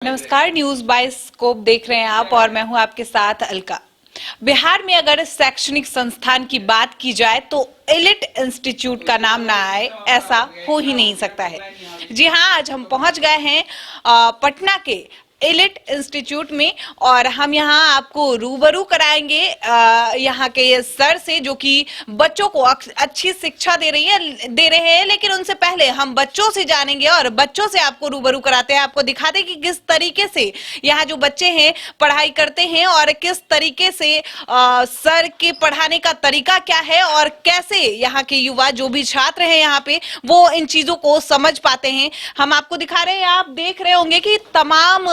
नमस्कार, news bye scope देख रहे हैं आप और मैं हूं आपके साथ अलका। बिहार में अगर शैक्षणिक संस्थान की बात की जाए तो एलिट इंस्टीट्यूट का नाम ना आए ऐसा हो ही नहीं सकता है। जी हां, आज हम पहुंच गए हैं पटना के एलिट इंस्टीट्यूट में और हम यहां आपको रूबरू कराएंगे यहां के सर से जो कि बच्चों को अच्छी शिक्षा दे रहे हैं। लेकिन उनसे पहले हम बच्चों से जानेंगे और बच्चों से आपको रूबरू कराते हैं, आपको दिखाते हैं कि किस तरीके से यहाँ जो बच्चे हैं पढ़ाई करते हैं और किस तरीके से सर के पढ़ाने का तरीका क्या है और कैसे यहाँ के युवा जो भी छात्र हैं यहाँ पे वो इन चीजों को समझ पाते हैं। हम आपको दिखा रहे हैं, आप देख रहे होंगे कि तमाम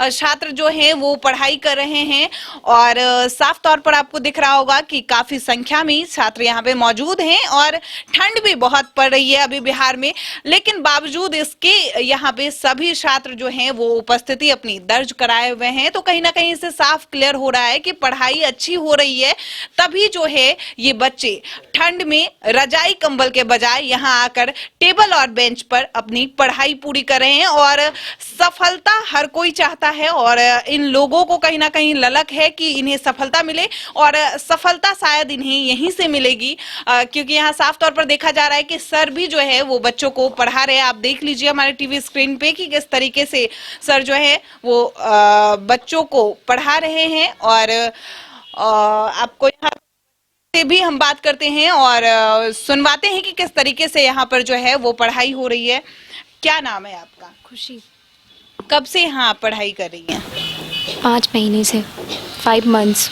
छात्र जो हैं वो पढ़ाई कर रहे हैं और साफ तौर पर आपको दिख रहा होगा कि काफी संख्या में छात्र यहाँ पे मौजूद हैं और ठंड भी बहुत पड़ रही है अभी बिहार में। लेकिन बावजूद इसके यहाँ पे सभी छात्र जो हैं वो उपस्थिति अपनी दर्ज कराए हुए हैं। तो कहीं ना कहीं इससे साफ क्लियर हो रहा है कि पढ़ाई अच्छी हो रही है, तभी जो है ये बच्चे ठंड में रजाई कंबल के बजाय यहाँ आकर टेबल और बेंच पर अपनी पढ़ाई पूरी कर रहे हैं। और सफलता हर कोई चाहता है और इन लोगों को कहीं ना कहीं ललक है कि इन्हें सफलता मिले और सफलता शायद इन्हें यहीं से मिलेगी, क्योंकि यहाँ साफ तौर पर देखा जा रहा है कि सर भी जो है वो बच्चों को पढ़ा रहे हैं। आप देख लीजिए हमारे टीवी स्क्रीन पे कि किस तरीके से सर जो है वो बच्चों को पढ़ा रहे हैं। और आपको यहाँ से भी हम बात करते हैं और सुनवाते हैं कि किस तरीके से यहाँ पर जो है वो पढ़ाई हो रही है। क्या नाम है आपका? खुशी। कब से यहाँ आप पढ़ाई कर रही हैं? 5 महीने से, 5 months।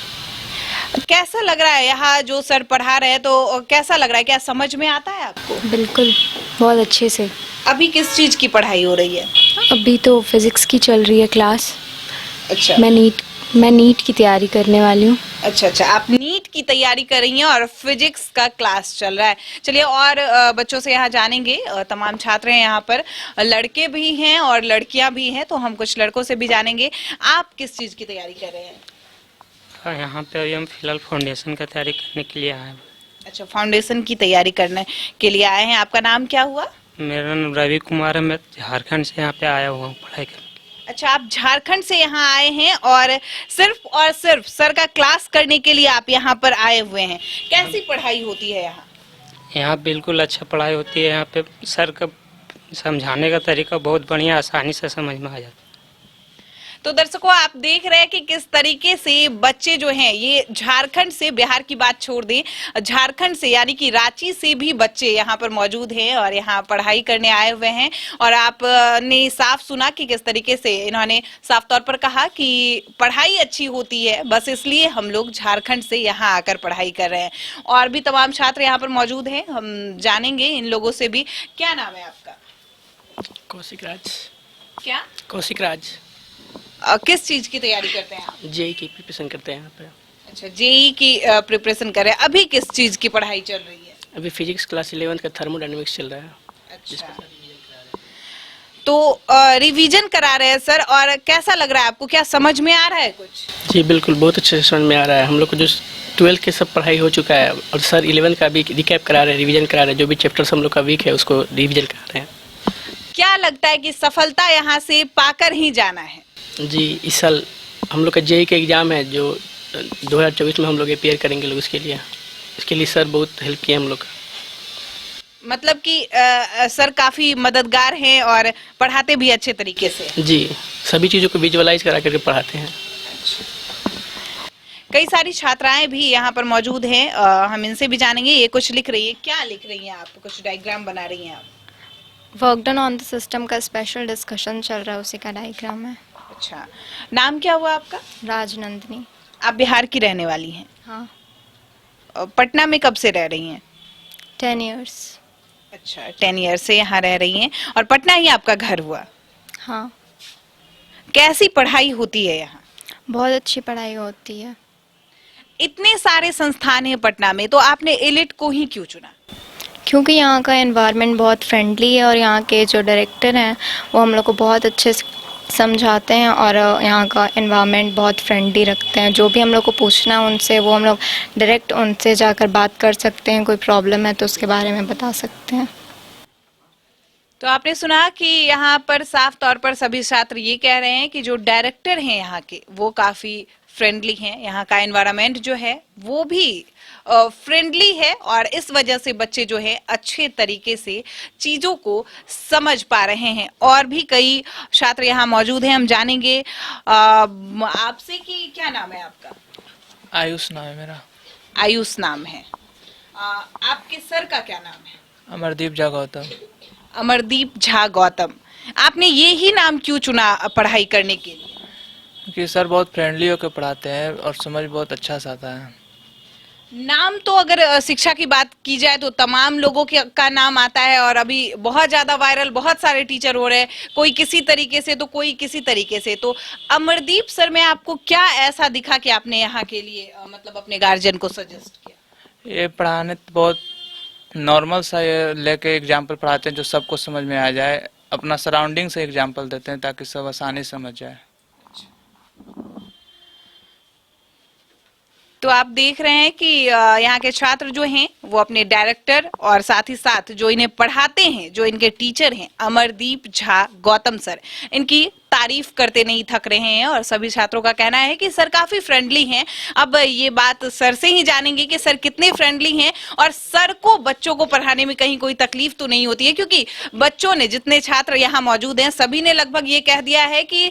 कैसा लग रहा है यहाँ जो सर पढ़ा रहे हैं? तो कैसा लग रहा है, क्या समझ में आता है आपको? बिल्कुल, बहुत अच्छे से। अभी किस चीज की पढ़ाई हो रही है? अभी तो फिजिक्स की चल रही है क्लास। अच्छा, मैं नीट की तैयारी करने वाली हूँ। अच्छा, आप नीट की तैयारी कर रही हैं और फिजिक्स का क्लास चल रहा है। चलिए और बच्चों से यहाँ जानेंगे। तमाम छात्र हैं यहाँ पर, लड़के भी हैं और लड़कियां भी हैं, तो हम कुछ लड़कों से भी जानेंगे। आप किस चीज की तैयारी कर रहे हैं? यहाँ पे अभी हम फिलहाल फाउंडेशन का तैयारी करने के लिए आए हैं। अच्छा, फाउंडेशन की तैयारी करने के लिए आए हैं। आपका नाम क्या हुआ? मेरा नाम रवि कुमार है, मैं झारखंड से यहाँ पे आया हुआ हूँ पढ़ाई करने। अच्छा, आप झारखंड से यहाँ आए हैं और सिर्फ सर का क्लास करने के लिए आप यहाँ पर आए हुए हैं। कैसी पढ़ाई होती है यहाँ? यहाँ बिल्कुल अच्छा पढ़ाई होती है। यहाँ पे सर का समझाने का तरीका बहुत बढ़िया, आसानी से समझ में आ जाता है। तो दर्शकों, आप देख रहे हैं कि किस तरीके से बच्चे जो हैं ये झारखंड से, बिहार की बात छोड़ दें, झारखंड से यानी कि रांची से भी बच्चे यहाँ पर मौजूद हैं और यहाँ पढ़ाई करने आए हुए हैं। और आपने साफ सुना कि किस तरीके से इन्होंने साफ तौर पर कहा कि पढ़ाई अच्छी होती है, बस इसलिए हम लोग झारखंड से यहाँ आकर पढ़ाई कर रहे हैं। और भी तमाम छात्र यहाँ पर मौजूद हैं, हम जानेंगे इन लोगों से भी। क्या नाम है आपका? कौशिक राज। क्या? कौशिक राज। किस चीज की तैयारी करते हैं आप? जेई की प्रिपरेशन करते हैं यहाँ पे। अच्छा, जेई की प्रिपरेशन कर रहे हैं। अभी किस चीज की पढ़ाई चल रही है? अभी फिजिक्स क्लास 11 का थर्मोडायनेमिक्स चल रहा है। अच्छा, तो रिवीजन करा रहे हैं सर, और कैसा लग रहा है आपको? क्या समझ में आ रहा है कुछ? जी बिल्कुल, बहुत अच्छे से समझ में आ रहा है। हम लोग को जो 12 के सब पढ़ाई हो चुका है और सर 11 का भी रिकैप करा रहे हैं, रिवीजन करा रहे हैं। जो भी चैप्टर्स हम लोग का वीक है उसको रिवीजन करा रहे हैं। क्या लगता है कि सफलता यहाँ से पाकर ही जाना है? जी, इस साल हम लोग का जेई का एग्ज़ाम है जो 2024 में हम लोग अपेयर करेंगे लोग। इसके लिए सर बहुत हेल्प किए हम लोग का। मतलब कि सर काफी मददगार हैं और पढ़ाते भी अच्छे तरीके से। जी, सभी चीज़ों को विजुअलाइज करा करके पढ़ाते हैं। कई सारी छात्राएं भी यहाँ पर मौजूद हैं, हम इनसे भी जानेंगे। ये कुछ लिख रही है, क्या लिख रही हैं आप? कुछ डायग्राम बना रही हैं आप? Work done on the system का स्पेशल डिस्कशन चल रहा है, उसी का डायग्राम है। अच्छा, नाम क्या हुआ आपका? राजनंदिनी। आप बिहार की रहने वाली हैं? हाँ। पटना में कब से रह रही हैं? 10 years। अच्छा, 10 ईयर से यहाँ रह रही हैं और पटना ही आपका घर हुआ। हाँ, कैसी पढ़ाई होती है यहाँ? बहुत अच्छी पढ़ाई होती है। इतने सारे संस्थान हैं पटना में, तो आपने एलिट को ही क्यों चुना? क्योंकि यहाँ का एनवायरनमेंट बहुत फ्रेंडली है और यहाँ के जो डायरेक्टर हैं वो हम लोग को बहुत अच्छे से समझाते हैं और यहाँ का एनवायरनमेंट बहुत फ्रेंडली रखते हैं। जो भी हम लोग को पूछना है उनसे, वो हम लोग डायरेक्ट उनसे जाकर बात कर सकते हैं। कोई प्रॉब्लम है तो उसके बारे में बता सकते हैं। तो आपने सुना कि यहाँ पर साफ तौर पर सभी छात्र ये कह रहे हैं कि जो डायरेक्टर हैं यहाँ के वो काफी फ्रेंडली हैं, यहाँ का एनवायरनमेंट जो है वो भी फ्रेंडली है और इस वजह से बच्चे जो है अच्छे तरीके से चीजों को समझ पा रहे हैं। और भी कई छात्र यहाँ मौजूद हैं, हम जानेंगे आपसे कि क्या नाम है आपका? आयुष नाम है मेरा। आयुष नाम है। आपके सर का क्या नाम है? अमरदीप झा गौतम। अमरदीप झा गौतम। आपने ये ही नाम क्यों चुना पढ़ाई करने के लिए? क्योंकि सर बहुत फ्रेंडली होकर पढ़ाते हैं और समझ बहुत अच्छा से आता है। नाम तो अगर शिक्षा की बात की जाए तो तमाम लोगों का नाम आता है और अभी बहुत ज्यादा वायरल, बहुत सारे टीचर हो रहे हैं, कोई किसी तरीके से तो कोई किसी तरीके से। तो अमरदीप सर में आपको क्या ऐसा दिखा कि आपने यहाँ के लिए मतलब अपने गार्जियन को सजेस्ट किया? ये पढ़ाने तो बहुत नॉर्मल सा ये लेके एग्जाम्पल पढ़ाते हैं जो सबको समझ में आ जाए। अपना सराउंडिंग से एग्जाम्पल देते हैं ताकि सब आसानी से समझ जाए। तो आप देख रहे हैं कि यहाँ के छात्र जो हैं वो अपने डायरेक्टर और साथ ही साथ जो इन्हें पढ़ाते हैं, जो इनके टीचर हैं अमरदीप झा गौतम सर, इनकी तारीफ करते नहीं थक रहे हैं और सभी छात्रों का कहना है कि सर काफी फ्रेंडली हैं। अब ये बात सर से ही जानेंगे कि सर कितने फ्रेंडली हैं और सर को बच्चों को पढ़ाने में कहीं कोई तकलीफ तो नहीं होती है, क्योंकि बच्चों ने, जितने छात्र यहाँ मौजूद हैं, सभी ने लगभग ये कह दिया है कि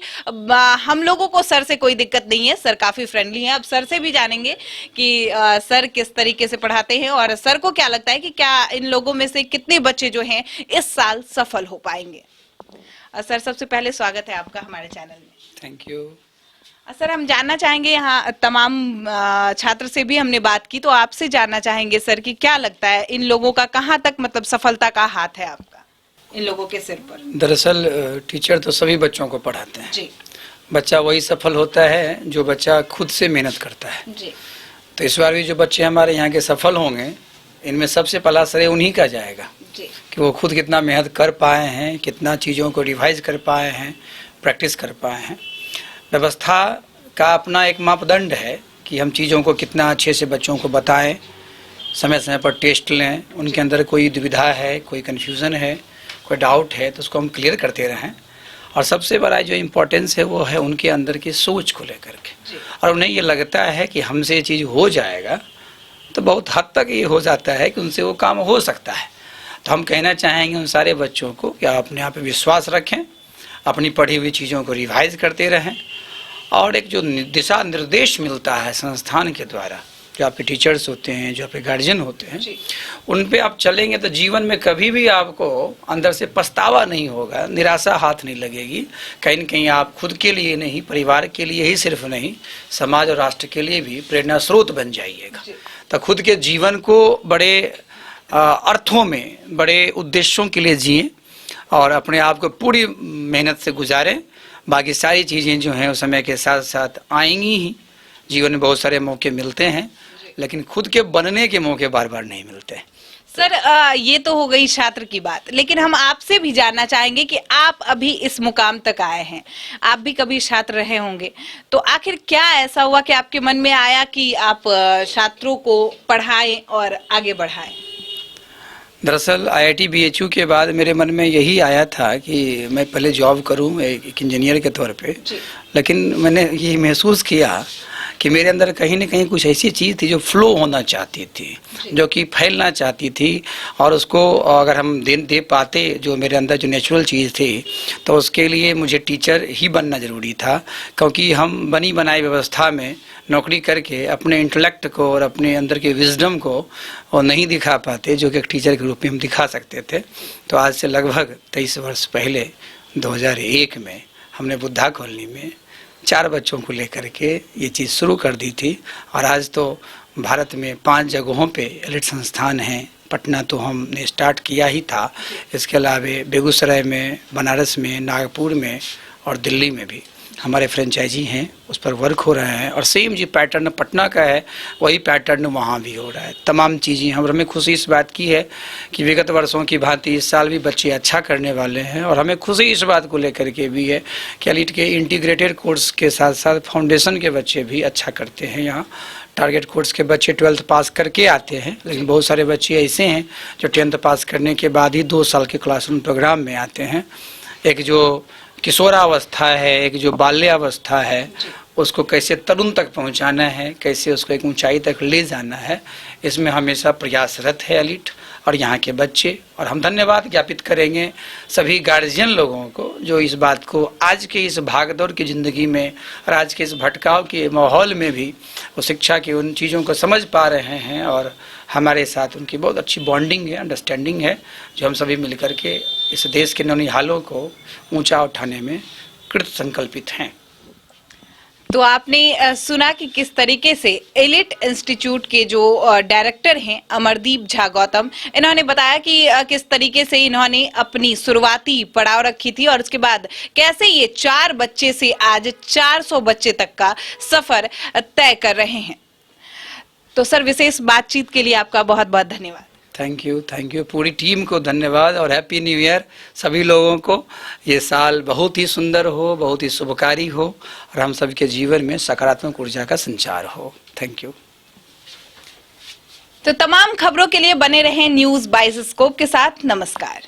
हम लोगों को सर से कोई दिक्कत नहीं है, सर काफी फ्रेंडली हैं। अब सर से भी जानेंगे कि सर किस तरीके से पढ़ाते हैं और सर को क्या लगता है कि क्या इन लोगों में से कितने बच्चे जो हैं इस साल सफल हो पाएंगे। सर, सबसे पहले स्वागत है आपका हमारे चैनल में। Thank you. सर, हम जानना चाहेंगे, यहाँ तमाम छात्र से भी हमने बात की, तो आपसे जानना चाहेंगे सर कि क्या लगता है इन लोगों का कहाँ तक मतलब सफलता का हाथ है आपका इन लोगों के सिर पर? दरअसल टीचर तो सभी बच्चों को पढ़ाते हैं जी। बच्चा वही सफल होता है जो बच्चा खुद से मेहनत करता है जी। तो इस बार भी जो बच्चे हमारे यहाँ के सफल होंगे, इनमें सबसे पहला श्रेय उन्हीं का जाएगा जी। कि वो खुद कितना मेहनत कर पाए हैं, कितना चीज़ों को रिवाइज कर पाए हैं, प्रैक्टिस कर पाए हैं। व्यवस्था का अपना एक मापदंड है कि हम चीज़ों को कितना अच्छे से बच्चों को बताएं, समय समय पर टेस्ट लें, उनके अंदर कोई दुविधा है, कोई कन्फ्यूज़न है, कोई डाउट है तो उसको हम क्लियर करते रहें। और सबसे बड़ा जो इम्पोर्टेंस है वो है उनके अंदर की सोच को लेकर के। और उन्हें ये लगता है कि हमसे ये चीज़ हो जाएगा, तो बहुत हद तक ये हो जाता है कि उनसे वो काम हो सकता है। तो हम कहना चाहेंगे उन सारे बच्चों को कि आप अपने आप पे विश्वास रखें, अपनी पढ़ी हुई चीज़ों को रिवाइज करते रहें और एक जो दिशा निर्देश मिलता है संस्थान के द्वारा, जो आपके टीचर्स होते हैं, जो आपके गार्जियन होते हैं, उन पे आप चलेंगे तो जीवन में कभी भी आपको अंदर से पछतावा नहीं होगा, निराशा हाथ नहीं लगेगी। कहीं न कहीं आप खुद के लिए नहीं, परिवार के लिए ही सिर्फ नहीं, समाज और राष्ट्र के लिए भी प्रेरणा स्रोत बन जाइएगा। तो खुद के जीवन को बड़े अर्थों में, बड़े उद्देश्यों के लिए जिएं और अपने आप को पूरी मेहनत से गुजारें। बाकी सारी चीज़ें जो हैं उस समय के साथ साथ आएंगी ही। जीवन में बहुत सारे मौके मिलते हैं, लेकिन खुद के बनने के मौके बार बार नहीं मिलते। सर, ये तो हो गई छात्र की बात, लेकिन हम आपसे भी जानना चाहेंगे कि आप अभी इस मुकाम तक आए हैं, आप भी कभी छात्र रहे होंगे, तो आखिर क्या ऐसा हुआ कि आपके मन में आया कि आप छात्रों को पढ़ाएं और आगे बढ़ाएं? दरअसल IIT BHU के बाद मेरे मन में यही आया था कि मैं पहले जॉब करूं एक इंजीनियर के तौर पे, लेकिन मैंने ये महसूस किया कि मेरे अंदर कहीं ना कहीं कुछ ऐसी चीज़ थी जो फ्लो होना चाहती थी, जो कि फैलना चाहती थी, और उसको अगर हम दे पाते, जो मेरे अंदर जो नेचुरल चीज़ थी, तो उसके लिए मुझे टीचर ही बनना ज़रूरी था। क्योंकि हम बनी बनाई व्यवस्था में नौकरी करके अपने इंटेलेक्ट को और अपने अंदर के विजडम को और नहीं दिखा पाते, जो कि एक टीचर के रूप में हम दिखा सकते थे। तो आज से लगभग 23 वर्ष पहले 2001 में हमने बुद्धा कॉलोनी में 4 बच्चों को लेकर के ये चीज़ शुरू कर दी थी। और आज तो भारत में 5 जगहों पे एलिट संस्थान हैं। पटना तो हमने स्टार्ट किया ही था, इसके अलावा बेगूसराय में, बनारस में, नागपुर में और दिल्ली में भी हमारे फ्रेंचाइजी हैं, उस पर वर्क हो रहा है। और सेम जो पैटर्न पटना का है वही पैटर्न वहाँ भी हो रहा है। तमाम चीज़ें हमें खुशी इस बात की है कि विगत वर्षों की भांति इस साल भी बच्चे अच्छा करने वाले हैं। और हमें खुशी इस बात को लेकर के भी है कि एलिट के इंटीग्रेटेड कोर्स के साथ साथ फाउंडेशन के बच्चे भी अच्छा करते हैं। यहाँ टारगेट कोर्स के बच्चे 12th पास करके आते हैं, लेकिन बहुत सारे बच्चे ऐसे हैं जो 10th पास करने के बाद ही 2 साल के क्लासरूम प्रोग्राम में आते हैं। एक जो किशोरावस्था है, एक जो बाल्यावस्था है, उसको कैसे तरुण तक पहुंचाना है, कैसे उसको एक ऊंचाई तक ले जाना है, इसमें हमेशा प्रयासरत है एलिट और यहाँ के बच्चे। और हम धन्यवाद ज्ञापित करेंगे सभी गार्जियन लोगों को जो इस बात को आज के इस भागदौड़ की ज़िंदगी में और आज के इस भटकाव के माहौल में भी वो शिक्षा की उन चीज़ों को समझ पा रहे हैं। और हमारे साथ उनकी बहुत अच्छी बॉन्डिंग है, अंडरस्टैंडिंग है, जो हम सभी मिलकर के इस देश के नौनिहालों को ऊंचा उठाने में कृत संकल्पित हैं। तो आपने सुना कि किस तरीके से एलिट इंस्टीट्यूट के जो डायरेक्टर हैं अमरदीप झा गौतम, इन्होंने बताया कि किस तरीके से इन्होंने अपनी शुरुआती पड़ाव रखी थी और उसके बाद कैसे ये 4 बच्चे से आज 400 बच्चे तक का सफर तय कर रहे हैं। तो सर, विशेष बातचीत के लिए आपका बहुत बहुत धन्यवाद। Thank you. पूरी टीम को धन्यवाद और हैप्पी न्यू ईयर सभी लोगों को। ये साल बहुत ही सुंदर हो, बहुत ही शुभकारी हो और हम सबके जीवन में सकारात्मक ऊर्जा का संचार हो। Thank you. तो तमाम खबरों के लिए बने रहें न्यूज़ बाइस्कोप के साथ। नमस्कार।